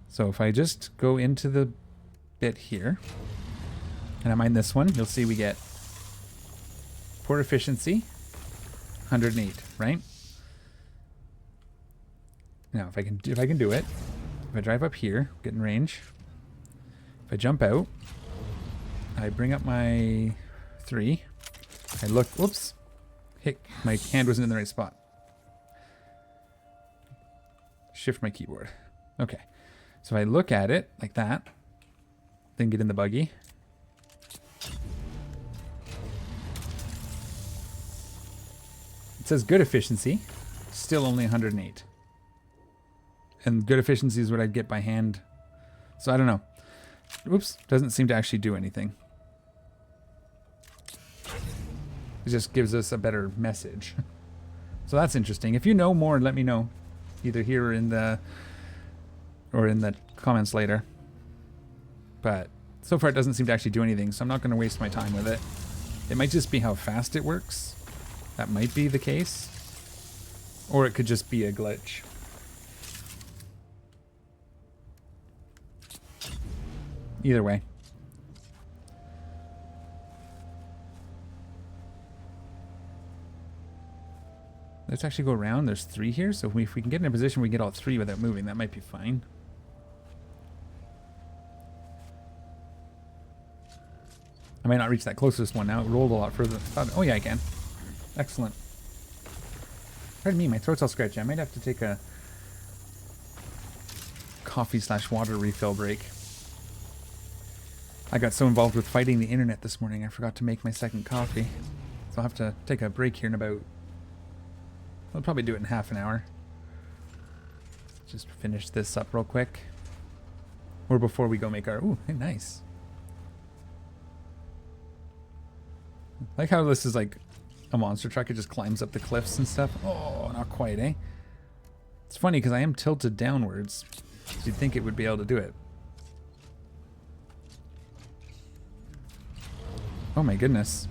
So if I just go into the bit here, and I mine this one, you'll see we get port efficiency, 108, right? Now if I can do it, if I drive up here, get in range. If I jump out, I bring up my 3. I look, whoops, hit, my hand wasn't in the right spot. Shift my keyboard. Okay, so if I look at it like that, then get in the buggy. It says good efficiency, still only 108. And good efficiency is what I'd get by hand. So I don't know. Oops, doesn't seem to actually do anything. It just gives us a better message. So that's interesting. If you know more, let me know. Either here or in the comments later. But so far it doesn't seem to actually do anything, so I'm not going to waste my time with it. It might just be how fast it works. That might be the case. Or it could just be a glitch. Either way. Let's actually go around. There's 3 here, so if we can get in a position we get all 3 without moving, that might be fine. I might not reach that closest one now. It rolled a lot further. Oh yeah, I can. Excellent. Pardon me, my throat's all scratchy. I might have to take a coffee/water refill break. I got so involved with fighting the internet this morning, I forgot to make my second coffee. So I'll have to take a break here in about... I'll probably do it in half an hour. Just finish this up real quick. Or before we go make our... Ooh, hey, nice. I like how this is like a monster truck. It just climbs up the cliffs and stuff. Oh, not quite, eh? It's funny because I am tilted downwards. So you'd think it would be able to do it. Oh my goodness.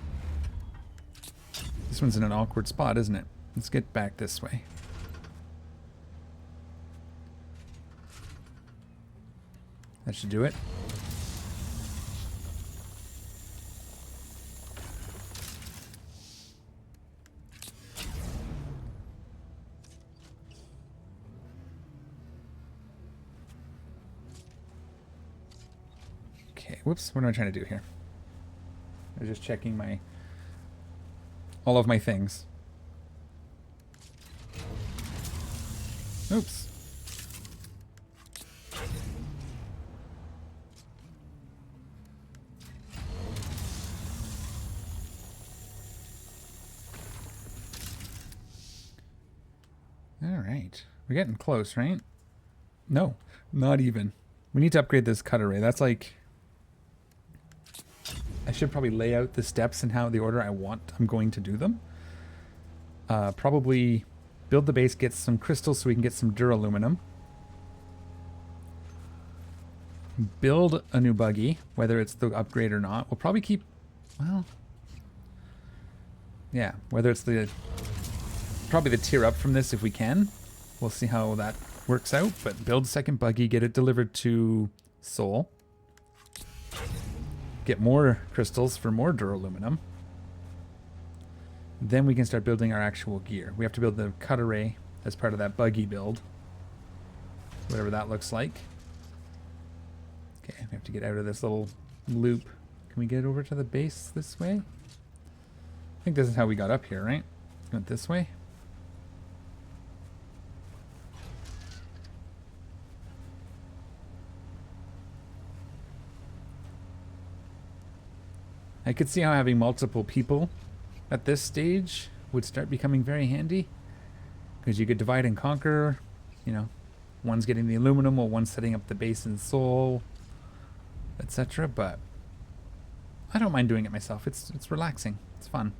This one's in an awkward spot, isn't it? Let's get back this way. That should do it. Okay, whoops, what am I trying to do here? I was just checking all of my things. Oops. All right. We're getting close, right? No, not even. We need to upgrade this cut array. That's like... I should probably lay out the steps and how the order I'm going to do them. Probably build the base, get some crystals so we can get some duraluminum. Build a new buggy, whether it's the upgrade or not. We'll probably keep, well, yeah, whether it's probably the tier up from this if we can. We'll see how that works out, but build a second buggy, get it delivered to Seoul. Get more crystals for more duraluminum. Then we can start building our actual gear. We have to build the cut array as part of that buggy build. Whatever that looks like. Okay, we have to get out of this little loop. Can we get over to the base this way? I think this is how we got up here, right? Went this way. I could see how having multiple people at this stage would start becoming very handy, because you could divide and conquer, you know, one's getting the aluminum while one's setting up the base in Seoul, etc. But I don't mind doing it myself. It's relaxing. It's fun.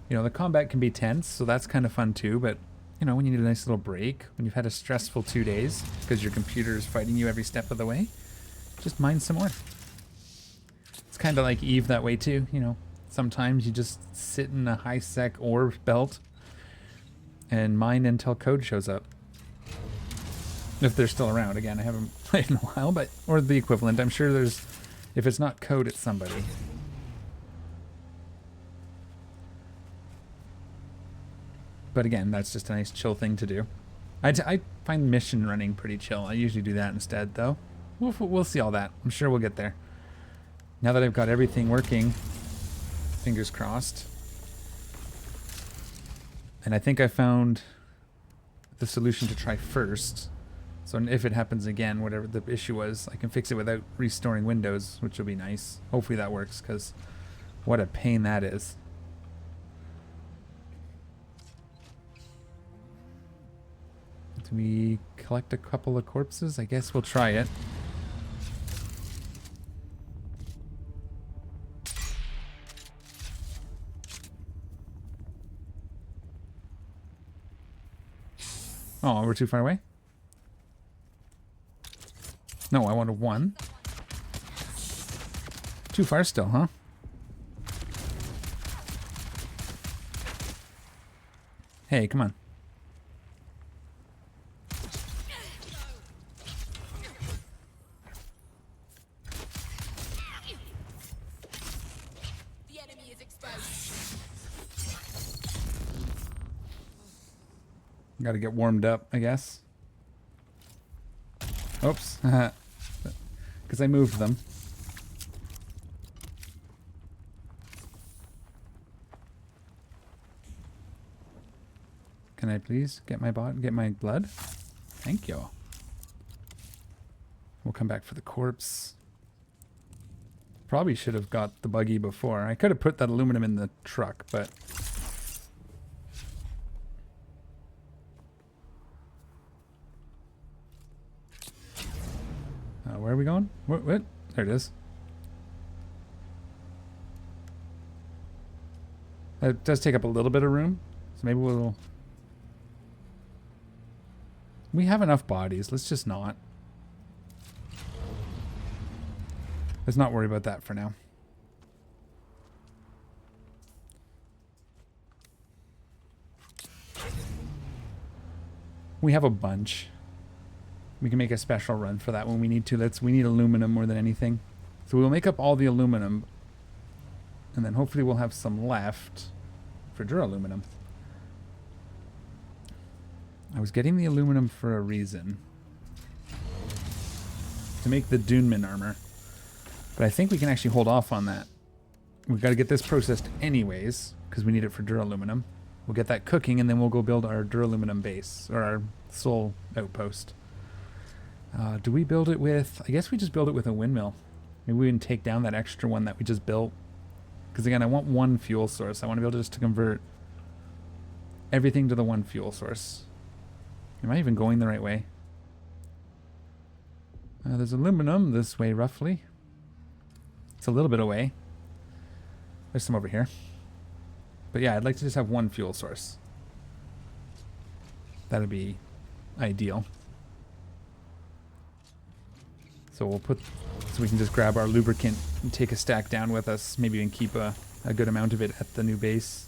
You know, the combat can be tense, so that's kind of fun too, but you know, when you need a nice little break, when you've had a stressful 2 days because your computer is fighting you every step of the way, just mine some more. It's kind of like Eve that way too, you know. Sometimes you just sit in a high-sec ore belt and mine until code shows up. If they're still around. Again, I haven't played in a while, but or the equivalent. I'm sure there's, if it's not code, it's somebody. But again, that's just a nice chill thing to do. I find mission running pretty chill. I usually do that instead, though. We'll see all that. I'm sure we'll get there. Now that I've got everything working, fingers crossed. And I think I found the solution to try first. So if it happens again, whatever the issue was, I can fix it without restoring Windows, which will be nice. Hopefully that works, because what a pain that is. Do we collect a couple of corpses? I guess we'll try it. Oh, we're too far away? No, I wanted one. Too far still, huh? Hey, come on. The enemy is exposed. Gotta get warmed up, I guess. Oops. Because I moved them. Can I please get my blood? Thank you. We'll come back for the corpse. Probably should have got the buggy before. I could have put that aluminum in the truck, but... where are we going? What? There it is. That does take up a little bit of room, so maybe we'll... We have enough bodies. Let's just not. Let's not worry about that for now. We have a bunch. We can make a special run for that when we need to. We need aluminum more than anything. So we'll make up all the aluminum. And then hopefully we'll have some left for duraluminum. I was getting the aluminum for a reason. To make the Dune armor. But I think we can actually hold off on that. We've got to get this processed anyways, because we need it for duraluminum. We'll get that cooking, and then we'll go build our duraluminum base, or our soul outpost. Do we build it with... I guess we just build it with a windmill. Maybe we can take down that extra one that we just built. Because again, I want one fuel source. I want to be able just to convert everything to the one fuel source. Am I even going the right way? There's aluminum this way, roughly. It's a little bit away. There's some over here. But yeah, I'd like to just have one fuel source. That'd be ideal. So we'll put... So we can just grab our lubricant and take a stack down with us. Maybe even keep a good amount of it at the new base.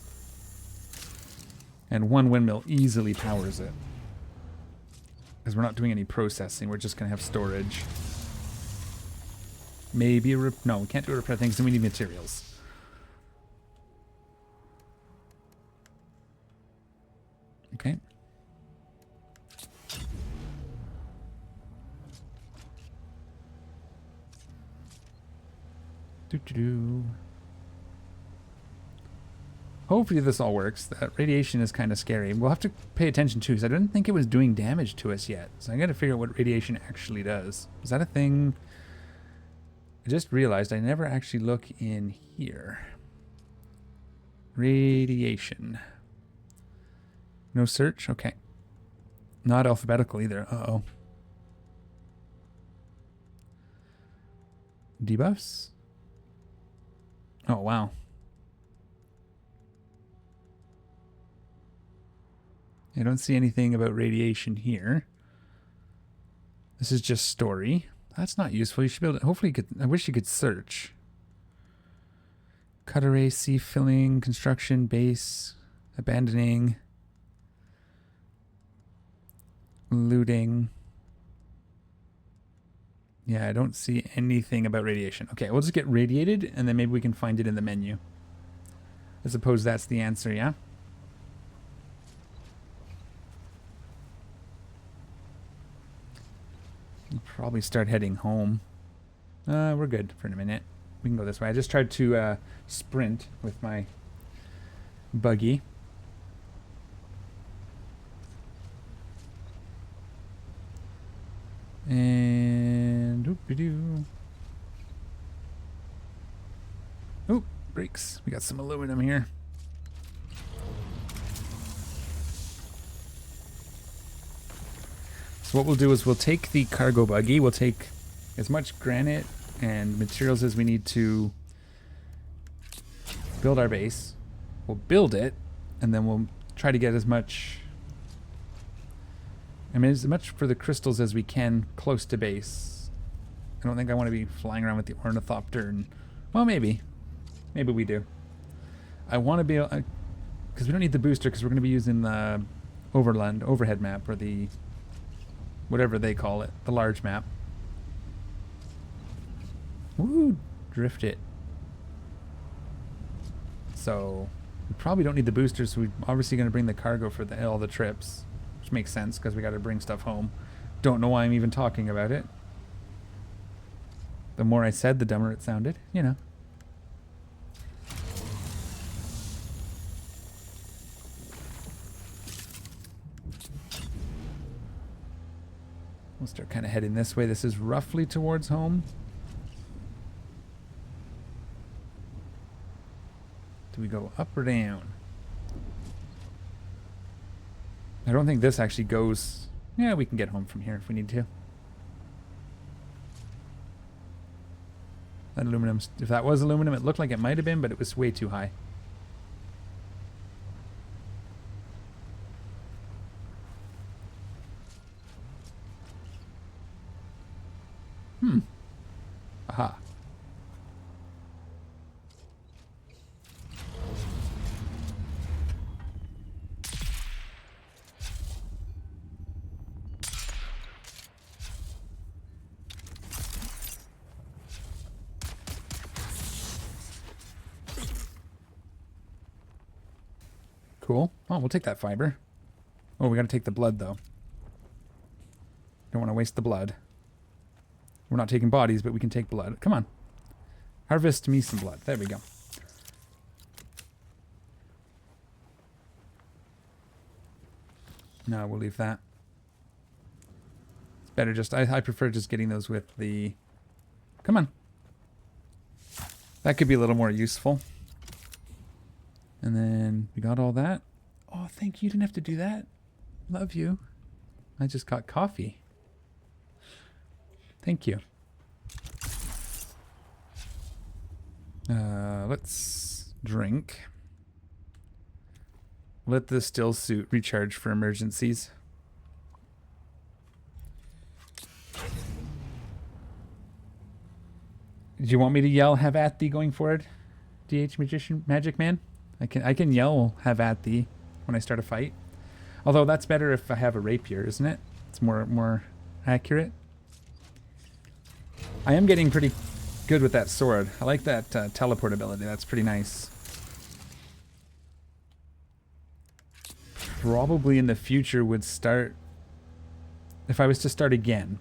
And one windmill easily powers it. Because we're not doing any processing. We're just going to have storage. Maybe a... No, we can't do a repair thing because we need materials. Okay. Hopefully this all works. That radiation is kind of scary. We'll have to pay attention too, because I didn't think it was doing damage to us yet. So I got to figure out what radiation actually does. Is that a thing? I just realized I never actually look in here. Radiation. No search? Okay. Not alphabetical either. Uh-oh. Debuffs? Oh, wow. I don't see anything about radiation here. This is just story. That's not useful. You should be able to... Hopefully you could... I wish you could search. Cut array, sea filling, construction, base, abandoning, looting. Yeah, I don't see anything about radiation. Okay, we'll just get radiated, and then maybe we can find it in the menu. I suppose that's the answer, yeah? We'll probably start heading home. We're good for a minute. We can go this way. I just tried to sprint with my buggy. And oop-de-doo. Oop, brakes. We got some aluminum here. So what we'll do is we'll take the cargo buggy. We'll take as much granite and materials as we need to build our base. We'll build it, and then we'll try to get as much for the crystals as we can close to base. I don't think I want to be flying around with the ornithopter and, well, maybe we do. I want to be able, because we don't need the booster, because we're going to be using the overhead map, or the whatever they call it, the large map. Woo, drift it. So we probably don't need the boosters, so we're obviously going to bring the cargo for all the trips. Which makes sense, because we got to bring stuff home. Don't know why I'm even talking about it. The more I said, the dumber it sounded, you know. We'll start kind of heading this way. This is roughly towards home. Do we go up or down? I don't think this actually goes... Yeah, we can get home from here if we need to. That aluminum... If that was aluminum, it looked like it might have been, but it was way too high. Aha. Cool. Oh, we'll take that fiber. Oh, we gotta take the blood, though. Don't want to waste the blood. We're not taking bodies, but we can take blood. Come on. Harvest me some blood. There we go. No, we'll leave that. It's better just... I prefer just getting those with the... Come on. That could be a little more useful. And then we got all that. Oh, thank you. You didn't have to do that. Love you. I just got coffee. Thank you. Let's drink. Let the still suit recharge for emergencies. Do you want me to yell "have at thee" going forward, DH Magic Man? I can yell "have at thee" when I start a fight. Although that's better if I have a rapier, isn't it? It's more accurate. I am getting pretty good with that sword. I like that teleport ability. That's pretty nice. Probably in the future would start... If I was to start again,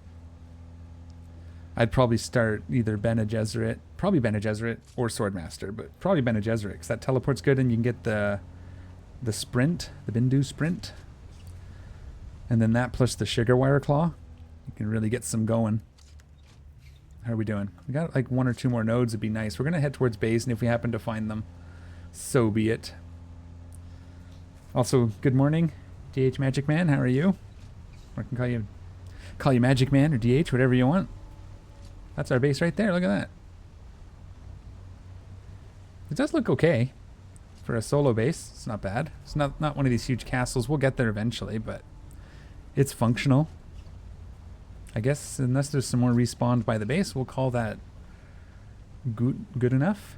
I'd probably start either Bene Gesserit, probably Bene Gesserit, or Swordmaster, but probably Bene Gesserit, because that teleport's good and you can get the sprint, the Bindu sprint. And then that plus the Sugar Wire Claw, you can really get some going. How are we doing? We got like 1 or 2 more nodes. It'd be nice. We're going to head towards base, and if we happen to find them, so be it. Also, good morning, DH Magic Man. How are you? Or I can call you Magic Man or DH, whatever you want. That's our base right there. Look at that. It does look okay for a solo base. It's not bad. It's not one of these huge castles. We'll get there eventually, but it's functional. I guess unless there's some more respawned by the base, we'll call that good enough.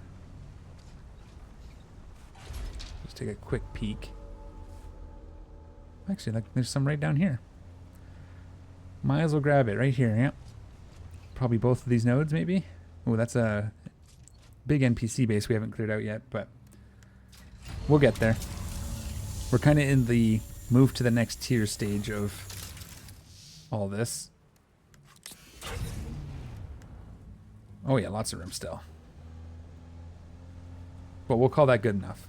Just take a quick peek. Actually, there's some right down here. Might as well grab it right here. Yep. Probably both of these nodes, maybe. Oh, that's a big NPC base we haven't cleared out yet, but we'll get there. We're kind of in the move to the next tier stage of all this. Oh yeah, lots of room still. But we'll call that good enough.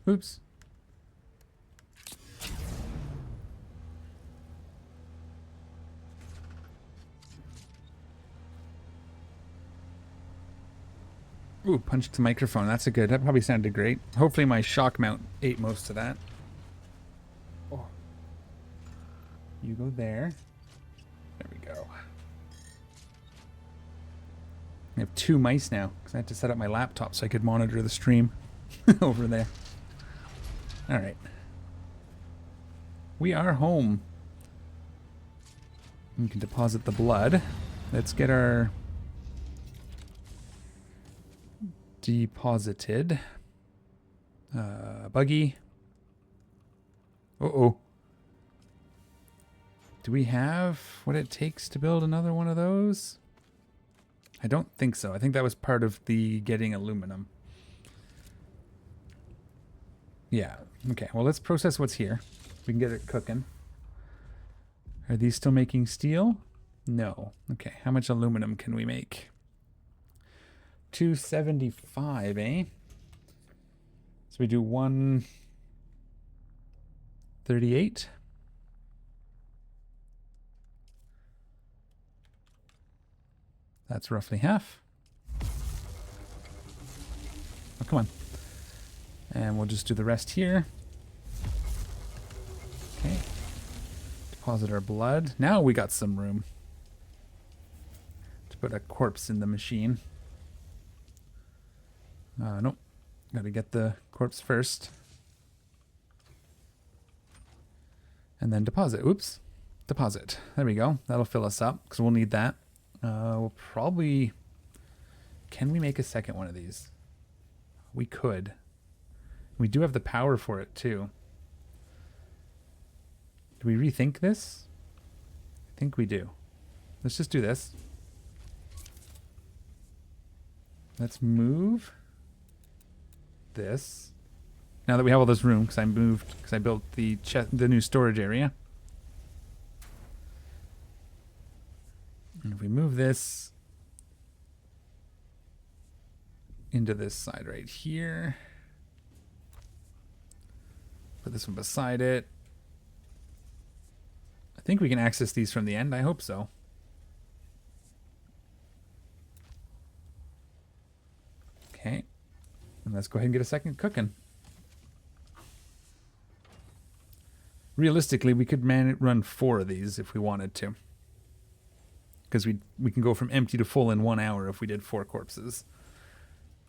Oops. Ooh, punched the microphone. That's a good. That probably sounded great. Hopefully my shock mount ate most of that. Oh. You go there. There we go. I have 2 mice now because I had to set up my laptop so I could monitor the stream over there. All right. We are home. We can deposit the blood. Let's get our deposited. Buggy. Uh-oh. Do we have what it takes to build another one of those? I don't think so. I think that was part of the getting aluminum. Yeah. Okay. Well, let's process what's here. We can get it cooking. Are these still making steel? No. Okay. How much aluminum can we make? 275, eh? So we do 138. That's roughly half. Oh, come on. And we'll just do the rest here. Okay. Deposit our blood. Now we got some room to put a corpse in the machine. Nope. Got to get the corpse first. And then deposit. Oops. Deposit. There we go. That'll fill us up because we'll need that. We'll probably... Can we make a second one of these? We could. We do have the power for it too. Do we rethink this? I think we do. Let's just do this. Let's move this. Now that we have all this room, because I built the new storage area. And if we move this into this side right here, put this one beside it. I think we can access these from the end. I hope so. Okay. And let's go ahead and get a second cooking. Realistically, we could run 4 of these if we wanted to. Because we can go from empty to full in 1 hour if we did 4 corpses.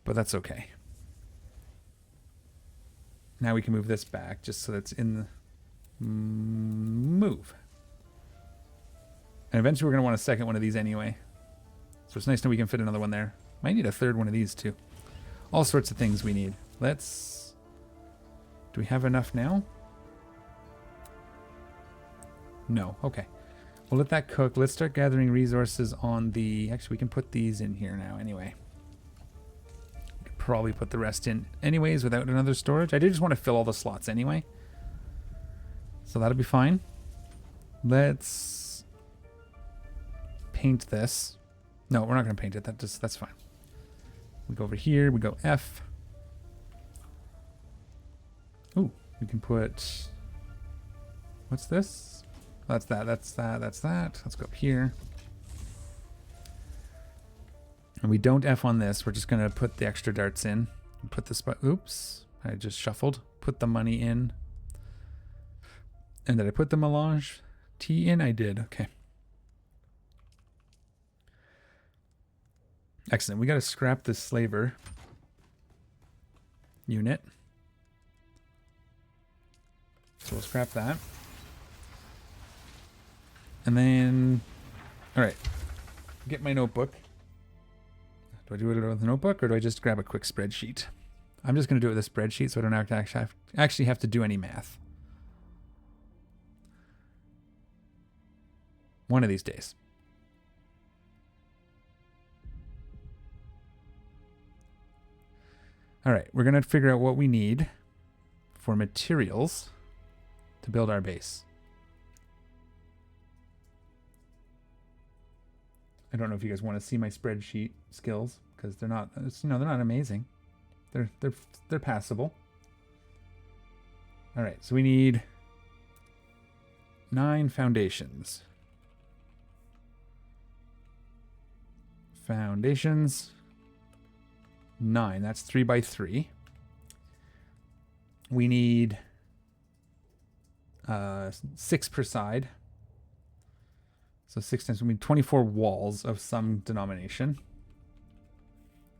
But that's okay. Now we can move this back just so that's in the move. And eventually we're going to want a second one of these anyway. So it's nice that we can fit another one there. Might need a third one of these too. All sorts of things we need. Let's... Do we have enough now? No. Okay. We'll let that cook. Let's start gathering resources on the... Actually, we can put these in here now anyway. We could probably put the rest in anyways without another storage. I did just want to fill all the slots anyway. So that'll be fine. Let's paint this. No, we're not going to paint it. That's fine. We go over here. We go F. Ooh, we can put... What's this? That's that, that's that, that's that. Let's go up here. And we don't F on this. We're just going to put the extra darts in. Put the spot. Oops. I just shuffled. Put the money in. And did I put the melange T in? I did. Okay. Excellent. We got to scrap this slaver unit. So we'll scrap that. And then, all right, get my notebook. Do I do it with a notebook or do I just grab a quick spreadsheet? I'm just going to do it with a spreadsheet so I don't have to actually have to do any math. One of these days. All right, we're going to figure out what we need for materials to build our base. I don't know if you guys want to see my spreadsheet skills because they're not, they're not amazing. They're passable. All right, so we need 9 foundations. Foundations. 9. That's 3 by 3. We need 6 per side. So 6 times, we need 24 walls of some denomination.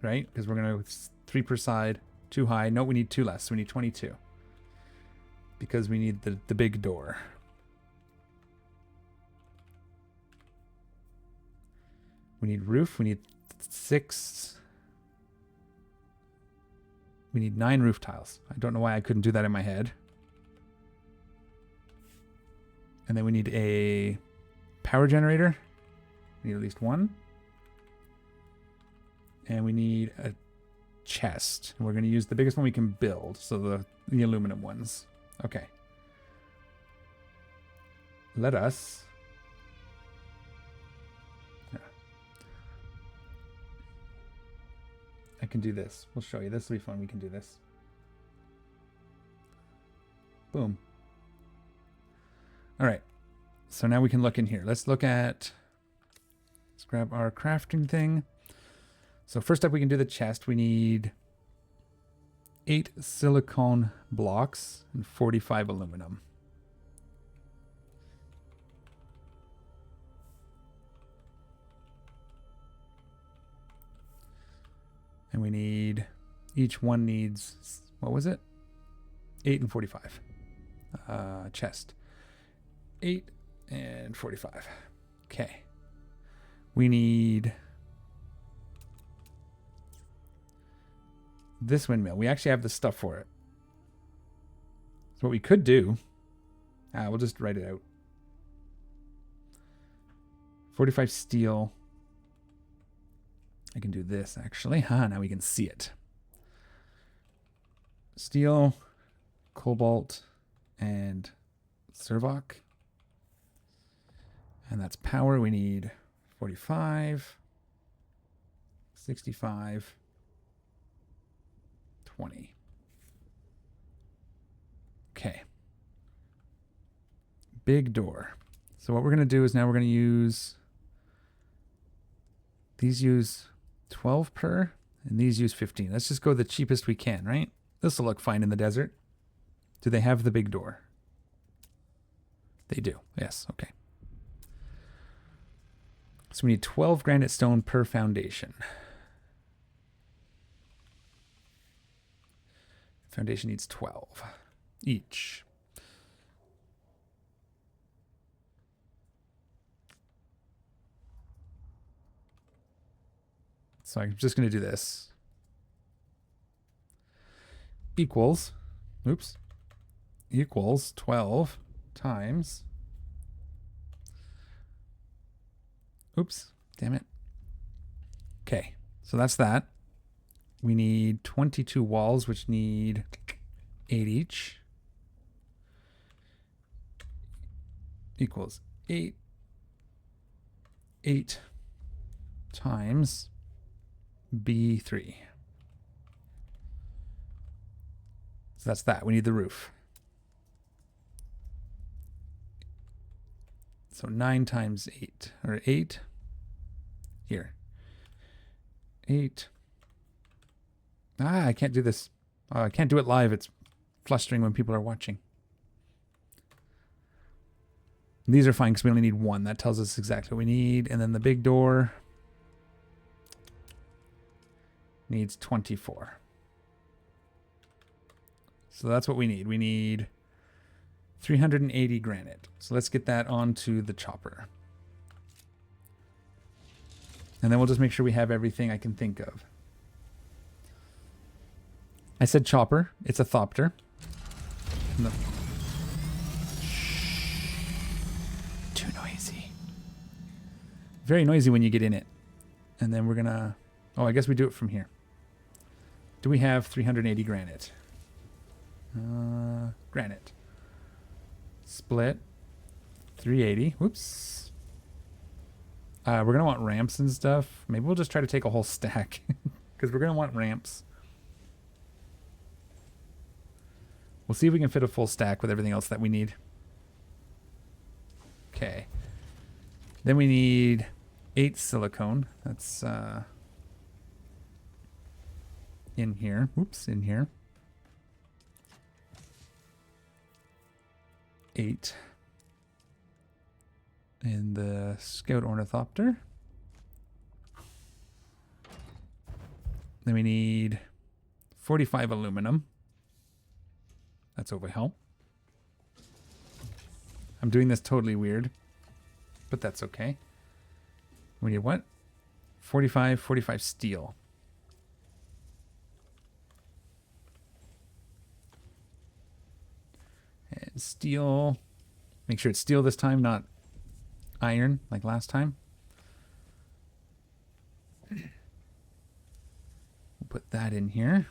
Right? Because we're going to 3 per side, 2 high. No, we need 2 less. So we need 22. Because we need the big door. We need roof. We need 6. We need 9 roof tiles. I don't know why I couldn't do that in my head. And then we need a power generator. We need at least 1. And we need a chest. And we're going to use the biggest one we can build. So the aluminum ones. Okay. Let us... I can do this. We'll show you. This will be fun. We can do this. Boom. All right. So now we can look in here. Let's look at... Let's grab our crafting thing. So first up, we can do the chest. We need 8 silicone blocks and 45 aluminum. And we need, each one needs, what was it? 8 and 45. Chest. 8 and 45. Okay. We need this windmill. We actually have the stuff for it. So what we could do, we'll just write it out. 45 steel. I can do this actually. Now we can see it. Steel, cobalt, and servoc. And that's power. We need 45, 65, 20. Okay. Big door. So what we're going to do is now we're going to use... These use 12 per, and these use 15. Let's just go the cheapest we can, right? This will look fine in the desert. Do they have the big door? They do. Yes. Okay. So we need 12 granite stone per foundation. Foundation needs 12 each. So I'm just going to do this. Equals 12 times. Oops, damn it. Okay, so that's that. We need 22 walls, which need 8 each. Equals 8 times B3. So that's that. We need the roof. So 9 times 8, or 8. Here. 8. I can't do this. I can't do it live. It's flustering when people are watching. These are fine because we only need 1. That tells us exactly what we need. And then the big door needs 24. So that's what we need. We need 380 granite. So let's get that onto the chopper. And then we'll just make sure we have everything I can think of. I said chopper. It's a thopter. No. Too noisy. Very noisy when you get in it. And then we're gonna... Oh, I guess we do it from here. Do we have 380 granite? Granite. Split. 380. Whoops. We're gonna want ramps and stuff. Maybe we'll just try to take a whole stack. Because we're gonna want ramps. We'll see if we can fit a full stack with everything else that we need. Okay. Then we need 8 silicone. That's in here. Oops, in here. 8. In the Scout Ornithopter. Then we need 45 aluminum. That's overkill. I'm doing this totally weird, but that's okay. We need what? 45 steel. And steel, make sure it's steel this time, not iron like last time. We'll put that in here.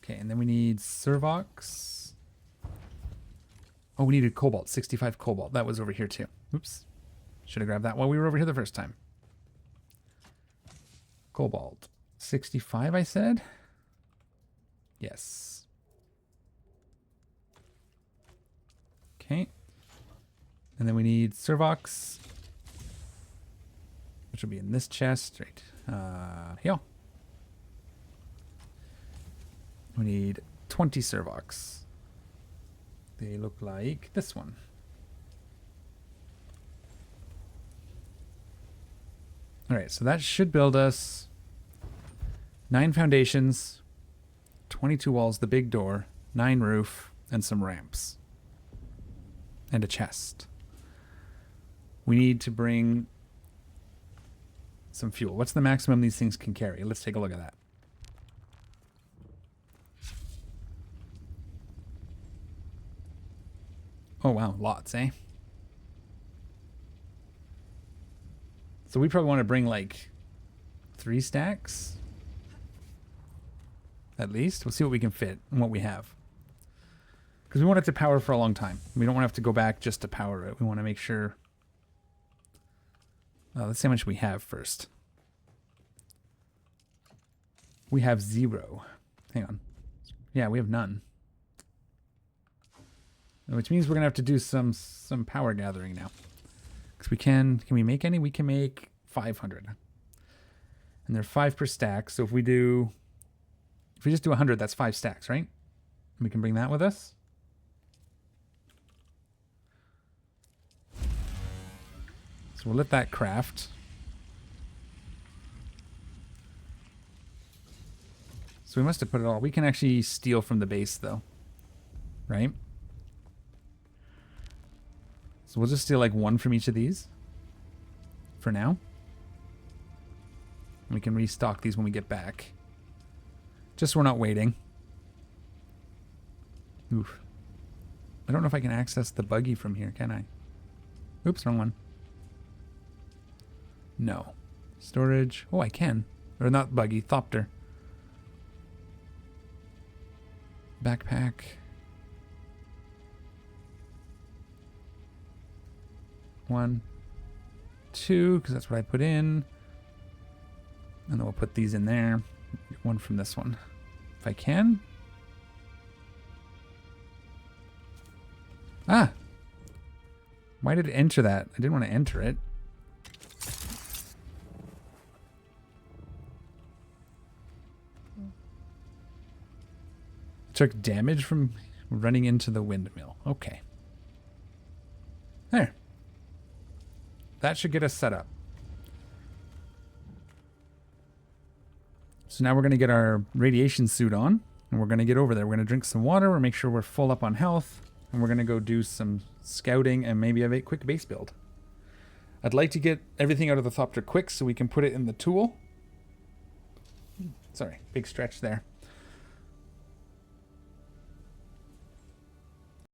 Okay, and then we need Servox. Oh, we needed cobalt, 65 cobalt. That was over here too. Oops. Should have grabbed that while we were over here the first time. Cobalt. 65, I said? Yes. Okay. And then we need Servox, which will be in this chest, right? Here. We need 20 Servox. They look like this one. All right, so that should build us 9 foundations, 22 walls, the big door, 9 roof, and some ramps. And a chest. We need to bring some fuel. What's the maximum these things can carry? Let's take a look at that. Oh, wow. Lots, eh? So we probably want to bring like 3 stacks. At least. We'll see what we can fit and what we have. Because we want it to power for a long time. We don't want to have to go back just to power it. We want to make sure... let's see how much we have first. We have 0. Hang on. Yeah, we have none. Which means we're going to have to do some power gathering now. Because we can we make any? We can make 500. And they're 5 per stack. So if we just do 100, that's 5 stacks, right? We can bring that with us. So we'll let that craft. So we must have put it all. We can actually steal from the base though. Right? So we'll just steal like 1 from each of these. For now. And we can restock these when we get back. Just so we're not waiting. Oof. I don't know if I can access the buggy from here, can I? Oops, wrong one. No. Storage. Oh, I can. Or not buggy, thopter. Backpack. One, 2, because that's what I put in. And then we'll put these in there. Get 1 from this one. If I can. Ah! Why did it enter that? I didn't want to enter it. Took damage from running into the windmill. Okay. There. That should get us set up. So now we're going to get our radiation suit on. And we're going to get over there. We're going to drink some water. We'll make sure we're full up on health. And we're going to go do some scouting and maybe have a quick base build. I'd like to get everything out of the thopter quick so we can put it in the tool. Sorry, big stretch there.